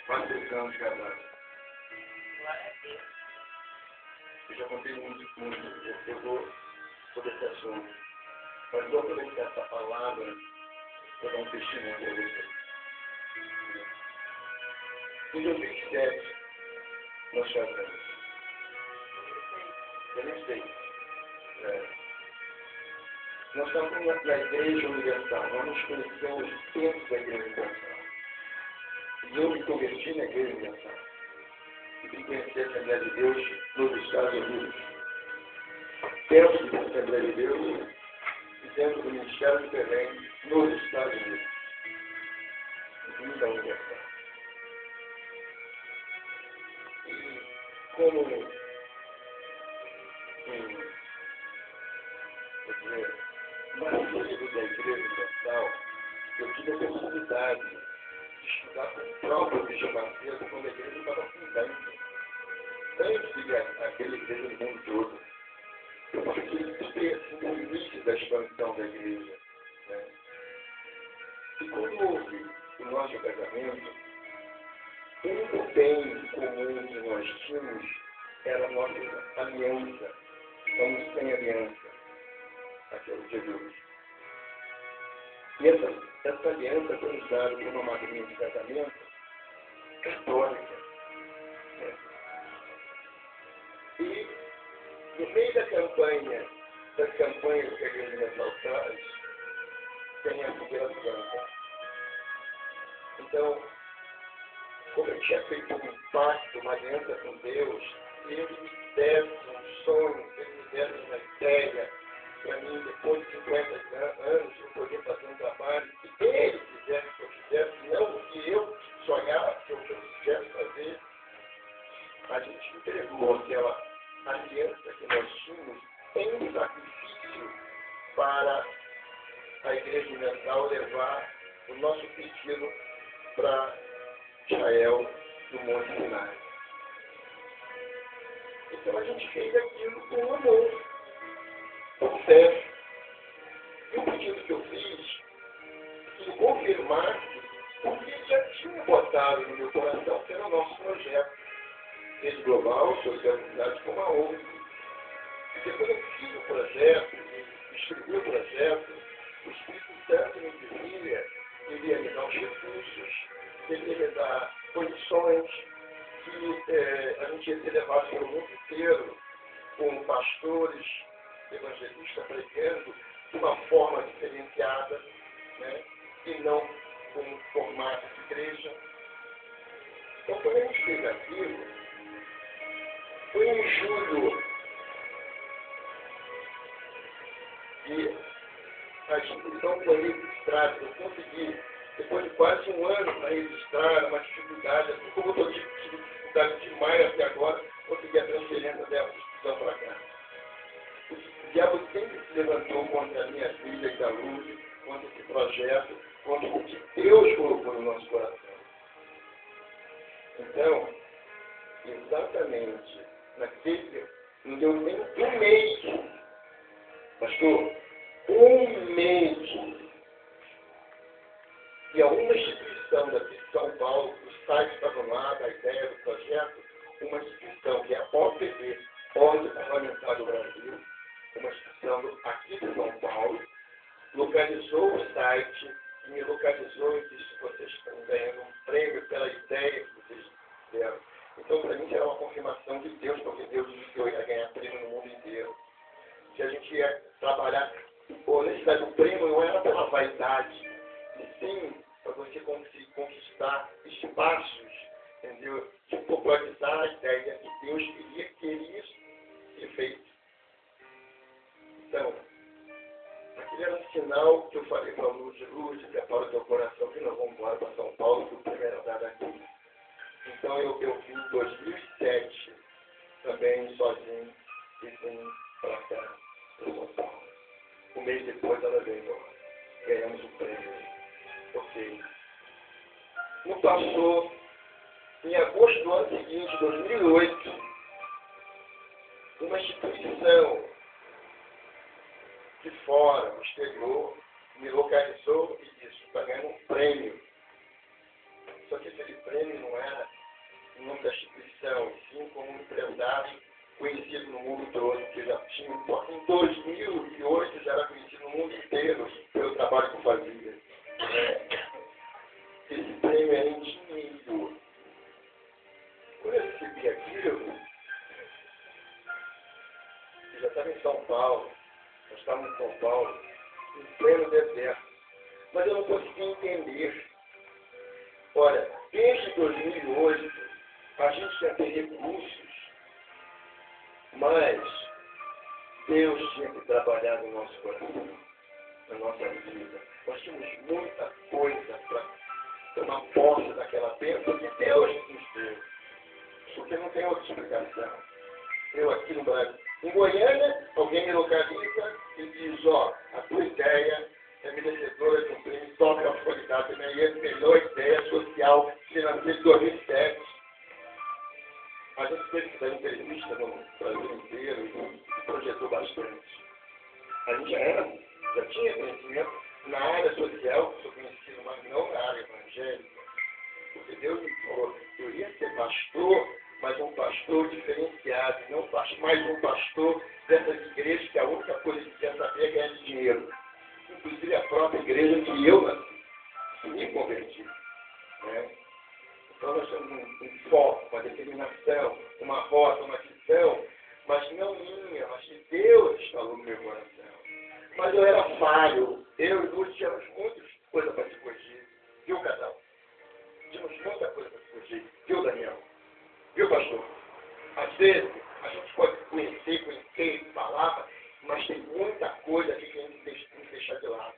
Quase 10 anos de casado. Eu já contei muito. Eu vou sobre esse assunto. Mas vou aproveitar essa palavra para dar um testemunho para vocês. Em 2007, nós casamos. 2006. Nós estávamos na Igreja Universal. Nós nos conhecemos dentro da Igreja Universal. E eu me converti na Igreja Universal. E vim conhecer a Assembleia de Deus nos Estados Unidos. Dentro da Assembleia de Deus e dentro do Ministério do Belém nos Estados Unidos. Vim da Universal. E como marido da Igreja Universal, eu tive a oportunidade de estudar com o próprio Bishop Macedo quando a igreja estava fundando. Antes daquela igreja do mundo todo. Eu participei no início da expansão da igreja. Né? E quando houve o nosso casamento, um bem comum que nós tínhamos era a nossa aliança. Estamos sem aliança até o dia de hoje. E essa aliança foi usada por uma madrinha de casamento católica. Né? E no meio das campanhas que a Igreja Universal traz, tem a fogueira santa. Então, como eu tinha feito um pacto, uma aliança com Deus, eles me deram um sonho, eles me deram uma ideia para mim, depois de 50 anos, eu poder fazer um trabalho que eles fizessem o que eu fizesse, não o que eu sonhava que eu quisesse fazer. A gente entregou aquela aliança que nós tínhamos em sacrifício para a Igreja Universal levar o nosso pedido para Israel do Monte Sinai. Então a gente fez aquilo com amor, com fé. E o pedido que eu fiz, que confirmasse o que já tinha botado no meu coração, que era o nosso projeto. Rede Global, Sociedade como a outra. Porque quando eu fiz o projeto, escrevi o projeto, o Espírito Santo me dizia que ele ia me dar os recursos, que ele ia me dar condições, que a gente ia ser levado pelo mundo inteiro, com pastores, evangelistas pregando de uma forma diferenciada, né? E não com um formato de igreja. Então, quando a gente fez aquilo, foi em julho que a instituição foi registrada. Eu consegui, depois de quase um ano para registrar, uma dificuldade, assim como eu tive dificuldade demais até agora, consegui a transferência dessa instituição para cá. O diabo sempre se levantou contra a minha filha e da Luz, contra esse projeto, contra o que Deus colocou no nosso coração. Então, exatamente naquele, não deu nem um mês, pastor, um mês, e a uma instituição daqui de São Paulo, o site estava lá, da ideia do projeto, uma instituição que é a OPB, Ordem Parlamentar do Brasil, uma instituição aqui de São Paulo, localizou o site, e me localizou e disse que vocês estão ganhando um prêmio pela ideia que vocês fizeram. Então, para mim, era uma confirmação de Deus, porque Deus disse que eu ia ganhar prêmio no mundo inteiro. Se a gente ia trabalhar, a necessidade do prêmio não era pela vaidade, e sim para você conseguir conquistar espaços, entendeu? De popularizar a ideia que Deus queria ser feito. Então, aquele era um sinal que eu falei para a Luz, prepara o teu coração que nós vamos embora para São Paulo, que o prêmio era dado aqui. Então eu vim em 2007, também sozinho, e vim para cá, para São Paulo. Um mês depois ela veio embora. Ganhamos o prêmio. Ok. Não passou, em agosto do ano seguinte, 2008, uma instituição de fora, no exterior, me localizou e disse, está ganhando um prêmio. Só que aquele prêmio não era em nome da instituição, e sim como um empresário conhecido no mundo todo, que já tinha, em 2008 já era conhecido no mundo inteiro pelo trabalho que eu fazia. Esse prêmio era em dinheiro. Quando eu recebi aquilo, eu já estava em São Paulo, nós estávamos em São Paulo, em pleno deserto, mas eu não conseguia entender. Olha, desde 2008, a gente já tem recursos, mas Deus tinha que trabalhar no nosso coração, na nossa vida. Nós tínhamos muita coisa para tomar posse daquela bênção que Deus nos deu, porque não tem outra explicação. Eu aqui no Brasil, em Goiânia, alguém me localiza e diz, ó, a tua ideia é merecedora de um prêmio top da qualidade, né? E é a melhor ideia social financeira de 2007. A gente teve que dar entrevista no Brasil inteiro e projetou bastante. A gente já tinha conhecimento na área social, sou conhecido, mas não na área evangélica. Porque Deus me falou, eu ia ser pastor, mas um pastor diferenciado, não mais um pastor dessas igrejas que a única coisa que quer saber é ganhar dinheiro. Inclusive a própria igreja que eu nasci, me converti. Né? Então nós temos um foco, uma determinação, uma rota, uma visão, mas não minha, mas que Deus instalou no meu coração. Mas eu era falho, eu e Lúcio tínhamos muitas coisas para se corrigir. Viu, casal? Tínhamos muita coisa para se corrigir. Viu, Daniel? Viu, pastor? Às vezes, a gente pode conhecer palavra, mas tem muita coisa aqui que a gente tem que deixar de lado.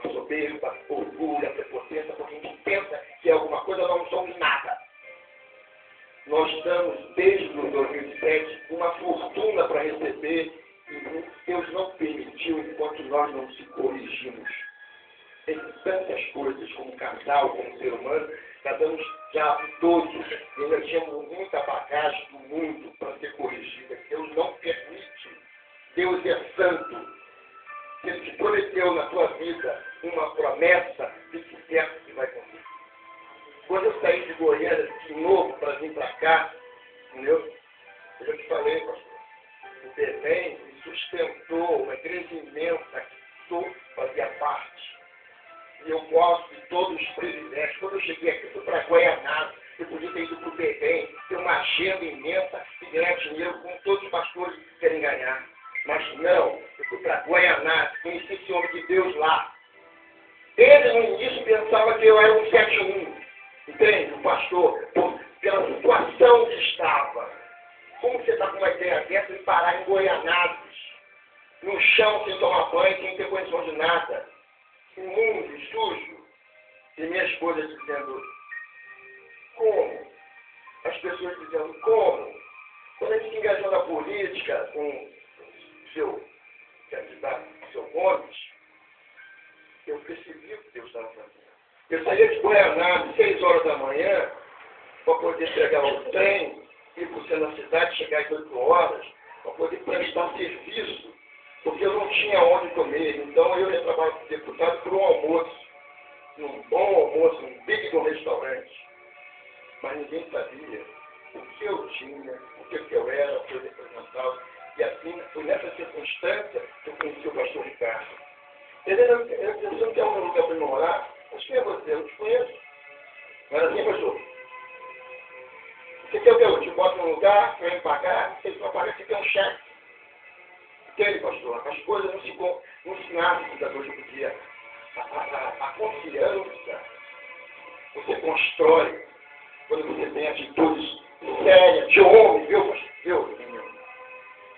A soberba, a orgulho, a prepotência, porque a gente pensa que é alguma coisa, nós não somos nada. Nós estamos, desde o 2007, uma fortuna para receber e Deus não permitiu enquanto nós não se corrigimos. Tem tantas coisas como casal, como ser humano, tratamos já todos, e ainda tínhamos muita bagagem do mundo para ser corrigida. Deus não permite. Deus é santo. Se Ele te prometeu na tua vida uma promessa, fique certo que vai cumprir. Quando eu saí de Goiânia de novo para vir para cá, entendeu? Eu já te falei, pastor, o Belém me sustentou, uma igreja imensa que eu fazia parte. E eu gosto de todos os privilégios. Quando eu cheguei aqui, fui para Goianás, eu podia ter ido para o Belém, ter uma agenda imensa e ganhar dinheiro como todos os pastores querem ganhar. Mas não, eu fui para Goianás, conheci esse homem de Deus lá. Ele no início pensava que eu era um 71, entende? O pastor, pela situação que estava. Como você está com uma ideia dessa de parar em Goianás, no chão, sem tomar banho, sem ter condição de nada? Imundo, sujo. E minha esposa dizendo, como? As pessoas dizendo, como? Quando a gente se engajou na política com seu candidato, seu Gomes, eu percebi o que Deus estava fazendo. Eu saía de Goiânia às 6 horas da manhã para poder pegar o trem, ir para o centro da cidade, chegar às 8 horas, para poder prestar serviço, porque eu não tinha onde comer. Então eu ia trabalhar como deputado por um almoço, num bom almoço, num big do restaurante. Mas ninguém sabia o que eu tinha, o que eu era, o que eu representava. E assim, foi nessa circunstância que eu conheci o pastor Ricardo. Ele disse, você não quer um lugar para me morar? Mas quem é você? Eu te conheço. Mas assim, pastor, você quer o que eu te boto num lugar, para me pagar, você vai pagar, você quer um chefe. Entende, pastor? As coisas não se nascem da noite para o dia. A confiança você constrói quando você tem atitudes sérias, de homem, viu, pastor? Viu?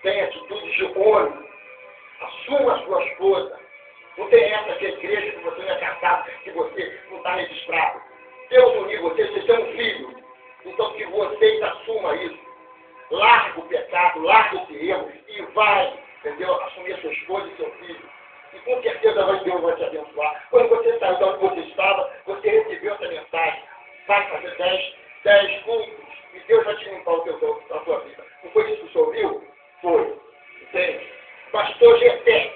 Tem atitudes de homem. Assuma a sua esposa. Não tem essa que é igreja que você não é casado, que você não está registrado. Deus uniu você, você é um filho. Então que vocês assumam isso. Larga o pecado, larga esse erro e vai, entendeu? Assumir a sua esposa e seu filho. E com certeza Deus vai te abençoar. Quando você saiu de onde você estava, você recebeu essa mensagem. Vai fazer 10 cultos e Deus vai te limpar a tua vida. Não foi isso que o senhor ouviu? Foi. Entende? Pastor Geté,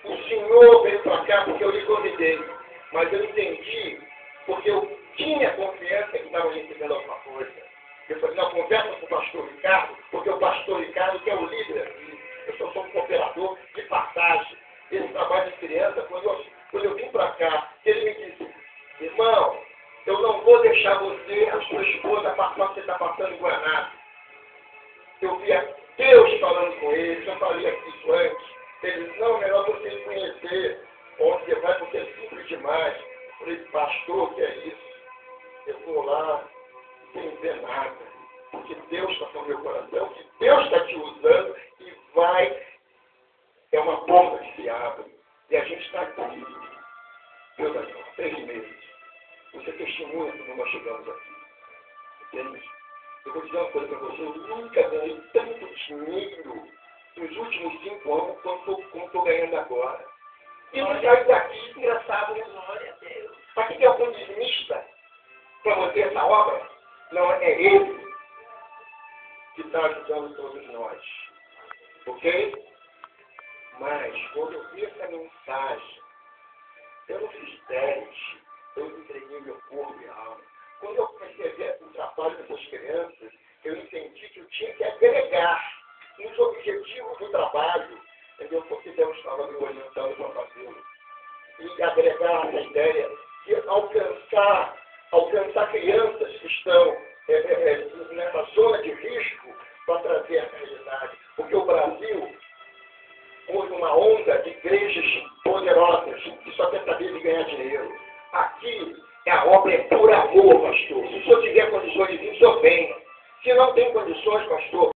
o senhor veio para cá porque eu lhe convidei. Mas eu entendi, porque eu tinha confiança estavam recebendo alguma coisa. Eu falei, não, conversa com o pastor Ricardo, porque o pastor Ricardo que é o líder aqui. Eu sou só um cooperador de passagem. Esse trabalho de criança, quando eu vim para cá, ele me disse, irmão, eu não vou deixar você, a sua esposa, passar o que você está passando em Guaraná. Eu via Deus falando com ele, já falei aqui isso antes. Ele disse, não, é melhor você conhecer onde você vai, porque é simples demais. Eu falei, pastor, que é isso? Eu vou lá sem ver nada, porque Deus está com o meu coração, que Deus está te usando e vai, é uma porta que se abre. E a gente está aqui, Deus aqui, 3 meses. Você testemunha como nós chegamos aqui. Entende? Eu vou dizer uma coisa para você, eu nunca ganhei tanto dinheiro nos últimos 5 anos como estou ganhando agora. E não saio daqui, engraçado, né? Glória a Deus. Aqui tem algum dizimista para manter essa obra? Não, é ele que está ajudando todos nós. Ok? Mas, quando eu vi essa mensagem, eu não fiz teste, eu entreguei meu corpo e alma. Quando eu comecei a ver o trabalho dessas crianças, eu entendi que eu tinha que agregar nos objetivos do trabalho, entendeu? Porque Deus estava me orientando para fazê-lo. E agregar essa ideia de alcançar crianças que estão nessa zona de risco para trazer a realidade. Porque o Brasil houve uma onda de igrejas poderosas que só quer saber de ganhar dinheiro. Aqui a obra é por amor, pastor. Se o senhor tiver condições de vir, o senhor venha. Se não tem condições, pastor,